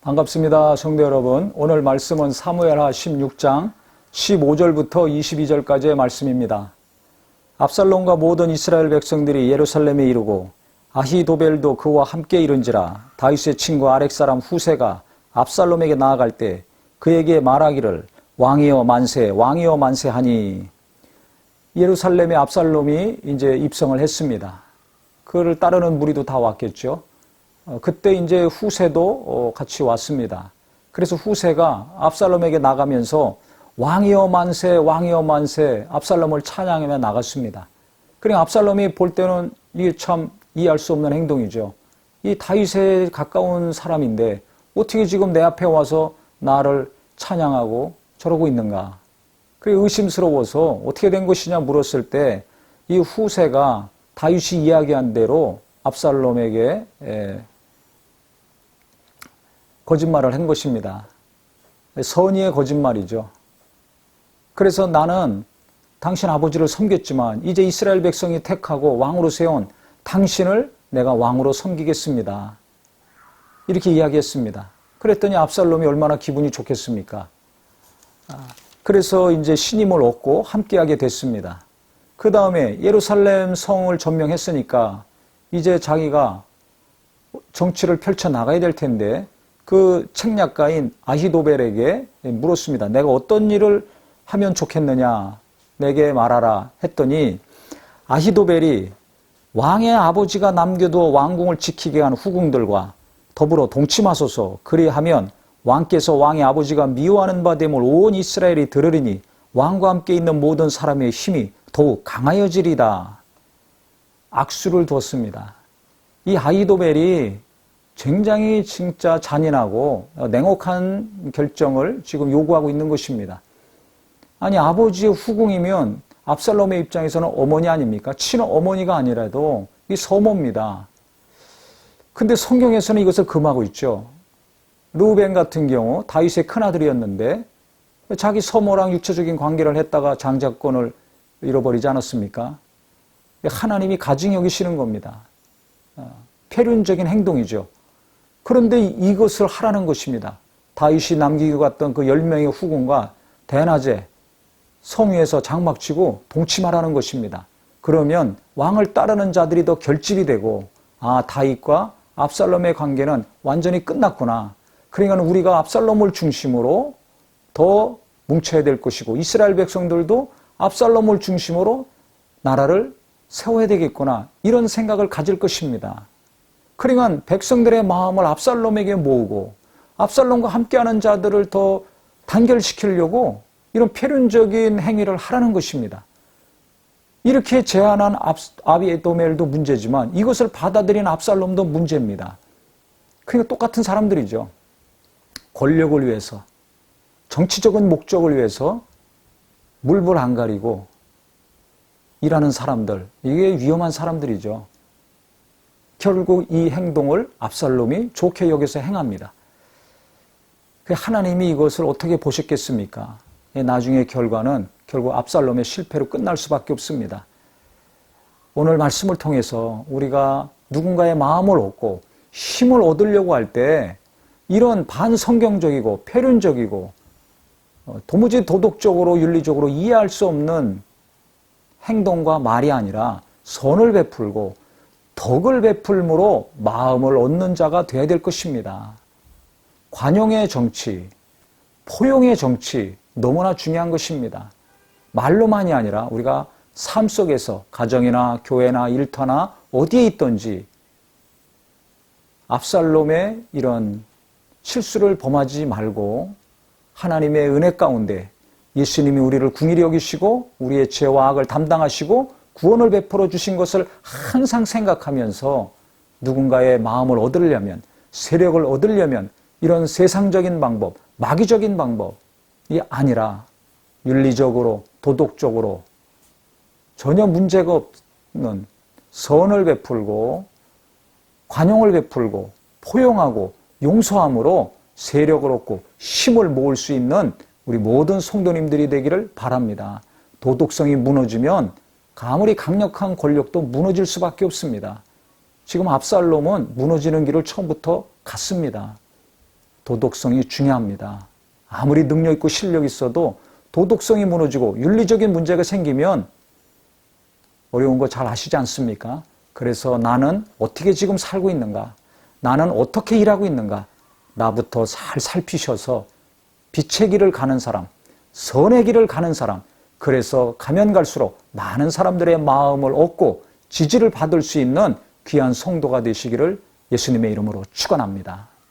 반갑습니다. 성도 여러분. 오늘 말씀은 사무엘하 16장 15절부터 22절까지의 말씀입니다. 압살롬과 모든 이스라엘 백성들이 예루살렘에 이르고 아히도벨도 그와 함께 이른지라. 다윗의 친구 아렉 사람 후세가 압살롬에게 나아갈 때 그에게 말하기를 왕이여 만세, 왕이여 만세 하니. 예루살렘에 압살롬이 이제 입성을 했습니다. 그를 따르는 무리도 다 왔겠죠. 그때 이제 후세도 같이 왔습니다. 그래서 후세가 압살롬에게 나가면서 왕이여 만세, 왕이여 만세, 압살롬을 찬양하며 나갔습니다. 그러니까 압살롬이 볼 때는 이게 참 이해할 수 없는 행동이죠. 이 다윗에 가까운 사람인데 어떻게 지금 내 앞에 와서 나를 찬양하고 저러고 있는가. 그게 의심스러워서 어떻게 된 것이냐 물었을 때 이 후세가 다윗이 이야기한 대로 압살롬에게 거짓말을 한 것입니다. 선의의 거짓말이죠. 그래서 나는 당신 아버지를 섬겼지만 이제 이스라엘 백성이 택하고 왕으로 세운 당신을 내가 왕으로 섬기겠습니다. 이렇게 이야기했습니다. 그랬더니 압살롬이 얼마나 기분이 좋겠습니까? 그래서 이제 신임을 얻고 함께하게 됐습니다. 그 다음에 예루살렘 성을 점령했으니까 이제 자기가 정치를 펼쳐나가야 될 텐데 그 책략가인 아히도벨에게 물었습니다. 내가 어떤 일을 하면 좋겠느냐 내게 말하라 했더니 아히도벨이 왕의 아버지가 남겨두어 왕궁을 지키게 한 후궁들과 더불어 동침하소서. 그리하면 왕께서 왕의 아버지가 미워하는 바 됨을 온 이스라엘이 들으리니 왕과 함께 있는 모든 사람의 힘이 더욱 강하여지리다. 악수를 두었습니다. 이 아히도벨이 굉장히 진짜 잔인하고 냉혹한 결정을 지금 요구하고 있는 것입니다. 아니 아버지의 후궁이면 압살롬의 입장에서는 어머니 아닙니까? 친어머니가 아니라도 이 서모입니다. 근데 성경에서는 이것을 금하고 있죠. 르우벤 같은 경우 다윗의 큰아들이었는데 자기 서모랑 육체적인 관계를 했다가 장자권을 잃어버리지 않았습니까? 하나님이 가증히 여기시는 겁니다. 폐륜적인 행동이죠. 그런데 이것을 하라는 것입니다. 다윗이 남기고 갔던 그 10명의 후궁과 대낮에 성 위에서 장막치고 동침하라는 것입니다. 그러면 왕을 따르는 자들이 더 결집이 되고 다윗과 압살롬의 관계는 완전히 끝났구나. 그러니까 우리가 압살롬을 중심으로 더 뭉쳐야 될 것이고 이스라엘 백성들도 압살롬을 중심으로 나라를 세워야 되겠구나. 이런 생각을 가질 것입니다. 그러니까 백성들의 마음을 압살롬에게 모으고 압살롬과 함께하는 자들을 더 단결시키려고 이런 폐륜적인 행위를 하라는 것입니다. 이렇게 제안한 아비도멜도 문제지만 이것을 받아들인 압살롬도 문제입니다. 그러니까 똑같은 사람들이죠. 권력을 위해서, 정치적인 목적을 위해서 물불 안 가리고 일하는 사람들, 이게 위험한 사람들이죠. 결국 이 행동을 압살롬이 좋게 여겨서 행합니다. 하나님이 이것을 어떻게 보셨겠습니까? 나중에 결과는 결국 압살롬의 실패로 끝날 수밖에 없습니다. 오늘 말씀을 통해서 우리가 누군가의 마음을 얻고 힘을 얻으려고 할 때 이런 반성경적이고 폐륜적이고 도무지 도덕적으로 윤리적으로 이해할 수 없는 행동과 말이 아니라 선을 베풀고 덕을 베풀므로 마음을 얻는 자가 되어야 될 것입니다. 관용의 정치, 포용의 정치 너무나 중요한 것입니다. 말로만이 아니라 우리가 삶 속에서 가정이나 교회나 일터나 어디에 있든지 압살롬의 이런 실수를 범하지 말고 하나님의 은혜 가운데 예수님이 우리를 긍휼히 여기시고 우리의 죄와 악을 담당하시고 구원을 베풀어 주신 것을 항상 생각하면서 누군가의 마음을 얻으려면 세력을 얻으려면 이런 세상적인 방법, 마귀적인 방법이 아니라 윤리적으로 도덕적으로 전혀 문제가 없는 선을 베풀고 관용을 베풀고 포용하고 용서함으로 세력을 얻고 힘을 모을 수 있는 우리 모든 성도님들이 되기를 바랍니다. 도덕성이 무너지면 아무리 강력한 권력도 무너질 수밖에 없습니다. 지금 압살롬은 무너지는 길을 처음부터 갔습니다. 도덕성이 중요합니다. 아무리 능력 있고 실력 있어도 도덕성이 무너지고 윤리적인 문제가 생기면 어려운 거 잘 아시지 않습니까? 그래서 나는 어떻게 지금 살고 있는가? 나는 어떻게 일하고 있는가? 나부터 잘 살피셔서 빛의 길을 가는 사람, 선의 길을 가는 사람, 그래서 가면 갈수록 많은 사람들의 마음을 얻고 지지를 받을 수 있는 귀한 성도가 되시기를 예수님의 이름으로 축원합니다.